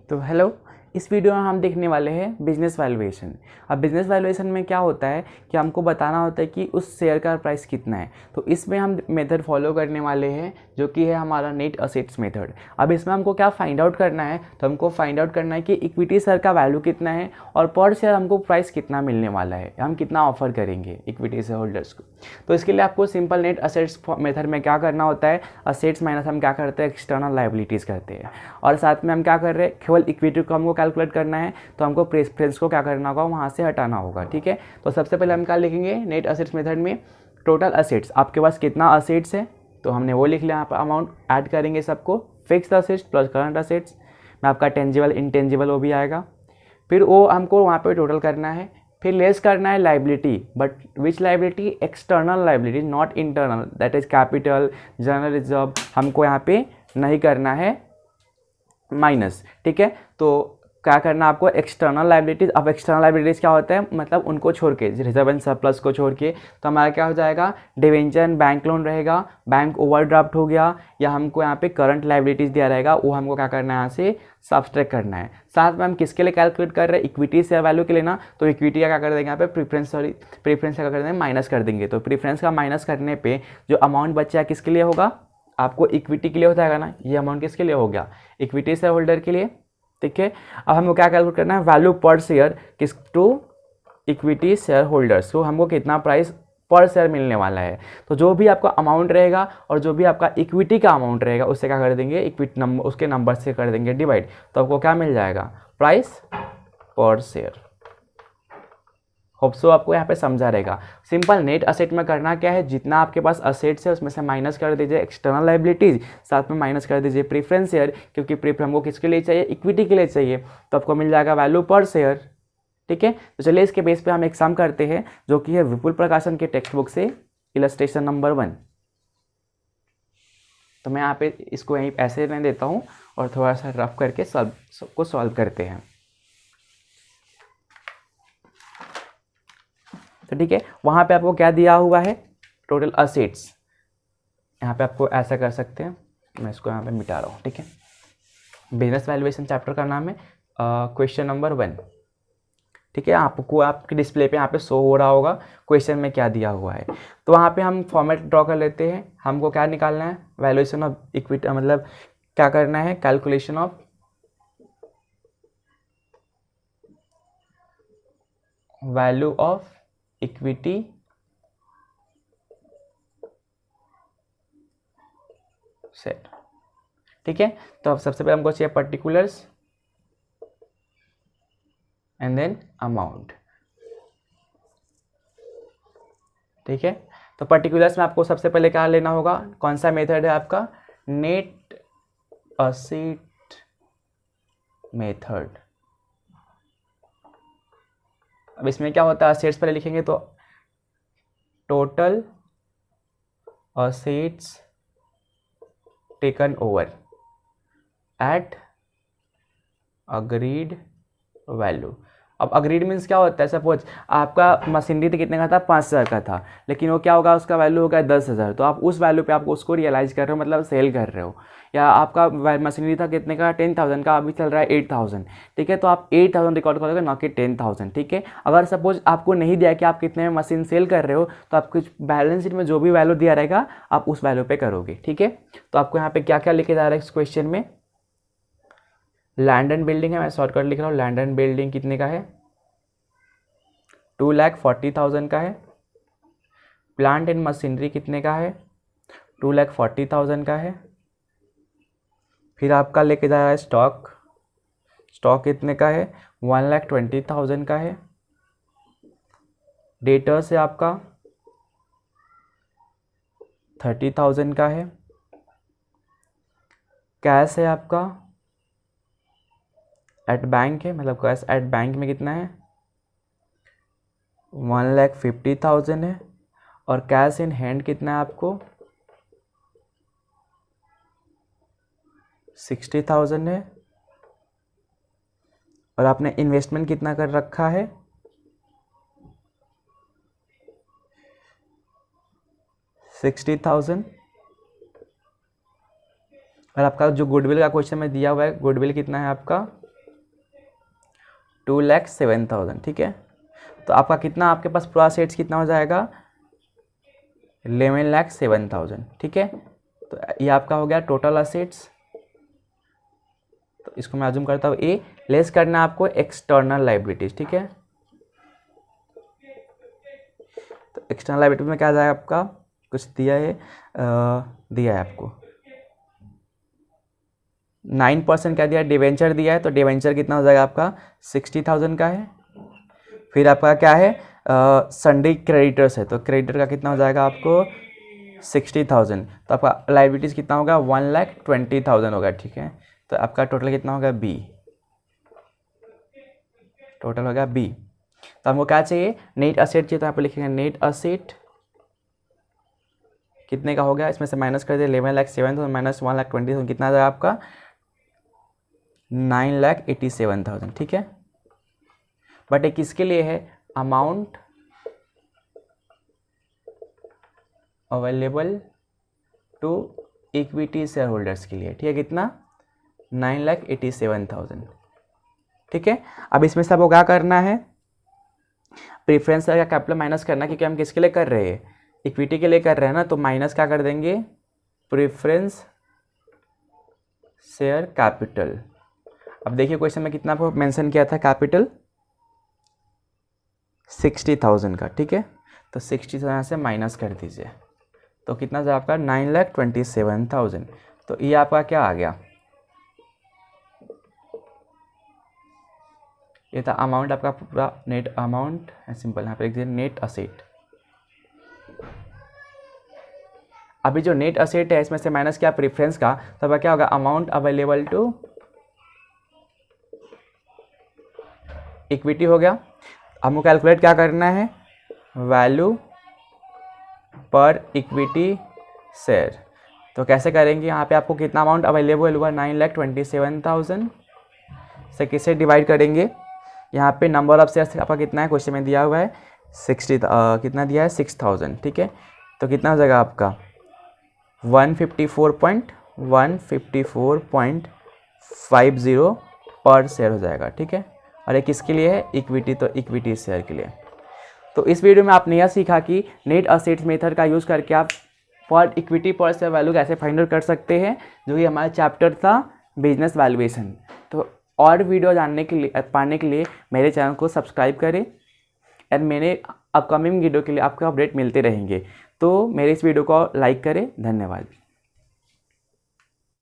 तो हेलो, इस वीडियो में हम देखने वाले हैं बिजनेस वैल्यूएशन। अब बिजनेस वैल्यूएशन में क्या होता है कि हमको बताना होता है कि उस शेयर का प्राइस कितना है। तो इसमें हम मेथड फॉलो करने वाले हैं जो कि है हमारा नेट असेट्स मेथड। अब इसमें हमको क्या फाइंड आउट करना है, तो हमको फाइंड आउट करना है कि इक्विटी शेयर का वैल्यू कितना है और पर शेयर हमको प्राइस कितना मिलने वाला है, हम कितना ऑफर करेंगे इक्विटी शेयर होल्डर्स को। तो इसके लिए आपको सिंपल नेट असेट्स मेथड में क्या करना होता है, असेट्स माइनस हम क्या करते हैं, एक्सटर्नल लायबिलिटीज़ करते हैं। और साथ में हम क्या कर रहे हैं, केवल इक्विटी को हमको कैलकुलेट करना है, तो हमको प्रेफरेंस को क्या करना होगा, वहाँ से हटाना होगा। ठीक है, तो सबसे पहले हम क्या लिखेंगे नेट असेट्स मेथड में, टोटल असेट्स, आपके पास कितना असेट्स है तो हमने वो लिख लिया। यहाँ पर अमाउंट ऐड करेंगे सबको, fixed assets plus current assets में आपका टेंजिबल इंटेंजिबल वो भी आएगा। फिर वो हमको वहाँ पे टोटल करना है, फिर लेस करना है liability, but which liability, external liability not internal, that is capital, general reserve, हमको यहाँ पे नहीं करना है माइनस। ठीक है, तो क्या करना आपको, एक्सटर्नल लाइबिलिटीज़। अब एक्सटर्नल लाइबिलिटीज़ क्या होता है, मतलब उनको छोड़ के, रिजर्व एंड सरप्लस को छोड़ के, तो हमारा क्या हो जाएगा, डिवेंचर बैंक लोन रहेगा, बैंक ओवरड्राफ्ट हो गया, या हमको यहाँ पे करंट लाइबिलिटीज़ दिया रहेगा, वो हमको क्या करना है यहाँ से सब्सट्रैक्ट करना है। साथ में हम किसके लिए कैलकुलेट कर रहे हैं, इक्विटी शेयर वैल्यू के लिए ना, तो इक्विटी का क्या कर देंगे यहाँ पे, प्रीफरेंस का क्या कर देंगे, माइनस कर देंगे। तो प्रीफरेंस का माइनस करने पर जो अमाउंट बचा किसके लिए होगा, आपको इक्विटी के लिए हो जाएगा ना, ये अमाउंट किसके लिए हो गया, इक्विटी शेयर होल्डर के लिए। ठीक है, अब हमको क्या कैलकुलेट करना है, वैल्यू पर शेयर किस टू इक्विटी शेयर होल्डर्स को, हमको कितना प्राइस पर शेयर मिलने वाला है। तो जो भी आपका अमाउंट रहेगा और जो भी आपका इक्विटी का अमाउंट रहेगा उससे क्या कर देंगे, इक्विटी नंबर, उसके नंबर से कर देंगे डिवाइड, तो आपको क्या मिल जाएगा, प्राइस पर शेयर। होप सो आपको यहाँ पे समझा रहेगा। सिंपल नेट असेट में करना क्या है, जितना आपके पास असेट्स है उसमें से माइनस कर दीजिए एक्सटर्नल लाइबिलिटीज, साथ में माइनस कर दीजिए प्रीफरेंस शेयर, क्योंकि प्रीफरेंस हमको किसके लिए चाहिए, इक्विटी के लिए चाहिए, तो आपको मिल जाएगा वैल्यू पर शेयर। ठीक है, तो चलिए इसके बेस पे हम एक सम करते हैं जो कि है विपुल प्रकाशन के टेक्स्ट बुक से इलस्ट्रेशन नंबर 1। तो मैं यहाँ पे इसको यहीं ऐसे रहने देता हूँ और थोड़ा सा रफ करके सॉल्व करते हैं। तो ठीक है, वहाँ पे आपको क्या दिया हुआ है, टोटल असेट्स। यहाँ पे आपको ऐसा कर सकते हैं, मैं इसको यहाँ पे मिटा रहा हूँ। ठीक है, बिजनेस वैल्यूएशन चैप्टर का नाम है क्वेश्चन नंबर 1। ठीक है, आपको आपके डिस्प्ले पे यहाँ पे शो हो रहा होगा क्वेश्चन में क्या दिया हुआ है। तो वहाँ पे हम फॉर्मेट ड्रॉ कर लेते हैं। हमको क्या निकालना है, वैल्यूएशन ऑफ इक्विटी, मतलब क्या करना है, calculation of value of equity set. ठीक है, तो अब सबसे पहले हमको चाहिए पर्टिकुलर्स एंड देन अमाउंट। ठीक है, तो पर्टिकुलर्स में आपको सबसे पहले क्या लेना होगा, कौन सा मेथड है आपका, नेट असेट मेथड। अब इसमें क्या होता है, असेट्स पहले लिखेंगे तो total assets taken over at agreed value. अब अग्रीड मीन्स क्या होता है, सपोज आपका मशीनरी तो कितने का था, 5,000 का था, लेकिन वो क्या होगा, उसका वैल्यू होगा 10,000, तो आप उस वैल्यू पे आपको उसको रियलाइज कर रहे हो, मतलब सेल कर रहे हो। या आपका मशीनरी था कितने का, 10,000 का, अभी चल रहा है 8,000। ठीक है, तो आप 8,000 रिकॉर्ड करोगे, ना कि 10,000। ठीक है, अगर सपोज आपको नहीं दिया कि आप कितने में मशीन सेल कर रहे हो, तो आपको बैलेंस शीट में जो भी वैल्यू दिया रहेगा आप उस वैल्यू पे करोगे। ठीक है, तो आपको यहाँ पे क्या क्या लिखे जा रहा है इस क्वेश्चन में, लैंड एंड बिल्डिंग है, मैं शॉर्टकट लिख रहा हूँ, लैंड एंड बिल्डिंग कितने का है, 2,40,000 का है। प्लांट एंड मशीनरी कितने का है, 2,40,000 का है। फिर आपका लेके जा रहा है स्टॉक, स्टॉक कितने का है, 1,20,000 का है। डेटर्स है आपका 30,000 का है। कैश है आपका एट बैंक है, मतलब कैश एट बैंक में कितना है, 1,50,000 है। और कैश इन हैंड कितना है आपको, 60,000 है। और आपने इन्वेस्टमेंट कितना कर रखा है, 60,000। और आपका जो गुडविल का क्वेश्चन में दिया हुआ है, गुडविल कितना है आपका 2,07,000, ठीक है। तो आपका कितना, आपके पास पूरा असेट्स कितना हो जाएगा, 11,07,000, ठीक है। तो ये आपका हो गया टोटल असेट्स। तो इसको मैं अज्यूम करता हूँ ए, लेस करना है आपको एक्सटर्नल लाइबिलिटीज, ठीक है। तो एक्सटर्नल लाइबिलिटी में क्या आ जाएगा आपका, कुछ दिया है, दिया है आपको 9% क्या दिया है, डिवेंचर दिया है। तो डिवेंचर कितना हो जाएगा आपका, 60,000 का है। फिर आपका क्या है, सन्डे क्रेडिटर्स है, तो क्रेडिटर का कितना हो जाएगा आपको 60,000। तो आपका लाइबिलिटीज कितना होगा, 1,20,000 होगा, ठीक है। तो आपका टोटल कितना होगा, बी, टोटल होगा बी। तो हमको क्या चाहिए, नेट असेट चाहिए। तो यहाँ पे लिखेंगे नेट असेट कितने का हो गया, इसमें से माइनस कर दिया 11,07,000 माइनस 1,20,000, कितना आ जाएगा आपका 9,87,000, ठीक है। बट ये किसके लिए है, amount available to equity shareholders के लिए, ठीक है। कितना, 9,87,000, ठीक है। अब इसमें से आपको क्या करना है, प्रेफरेंस का कैपिटल माइनस करना, क्योंकि हम किसके लिए कर रहे हैं, इक्विटी के लिए कर रहे हैं ना। तो माइनस क्या कर देंगे, प्रेफरेंस शेयर कैपिटल। अब देखिए क्वेश्चन में कितना आपको मेंशन किया था कैपिटल, 60,000 का, ठीक है। तो 60,000 से माइनस कर दीजिए, तो कितना जाए आपका 9,27,000। तो ये आपका क्या आ गया, ये था अमाउंट आपका पूरा, नेट अमाउंट है, सिंपल यहाँ पे लिख दीजिए नेट असेट। अभी जो नेट असेट है इसमें से माइनस किया प्रेफरेंस का, तो अब क्या होगा, अमाउंट अवेलेबल टू इक्विटी हो गया। हमको कैलकुलेट क्या करना है, वैल्यू पर इक्विटी शेयर। तो कैसे करेंगे, यहाँ पे आपको कितना अमाउंट अवेलेबल हुआ, 9,27,000 से किससे डिवाइड करेंगे, यहाँ पे नंबर ऑफ शेयर्स आपका कितना है, क्वेश्चन में दिया हुआ है 60, कितना दिया है 6,000, ठीक है। तो कितना हो जाएगा आपका 154.50 पर शेयर हो जाएगा, ठीक है। और ये किसके लिए है, इक्विटी, तो इक्विटी शेयर के लिए। तो इस वीडियो में आपने यह सीखा कि नेट असेट्स मेथड का यूज़ करके आप पर इक्विटी पर शेयर वैल्यू कैसे फाइंड आउट कर सकते हैं, जो कि हमारा चैप्टर था बिजनेस वैल्यूएशन। तो और वीडियो जानने के लिए, पाने के लिए मेरे चैनल को सब्सक्राइब करें, एंड मेरे अपकमिंग वीडियो के लिए आपको अपडेट मिलते रहेंगे। तो मेरे इस वीडियो को लाइक करें, धन्यवाद।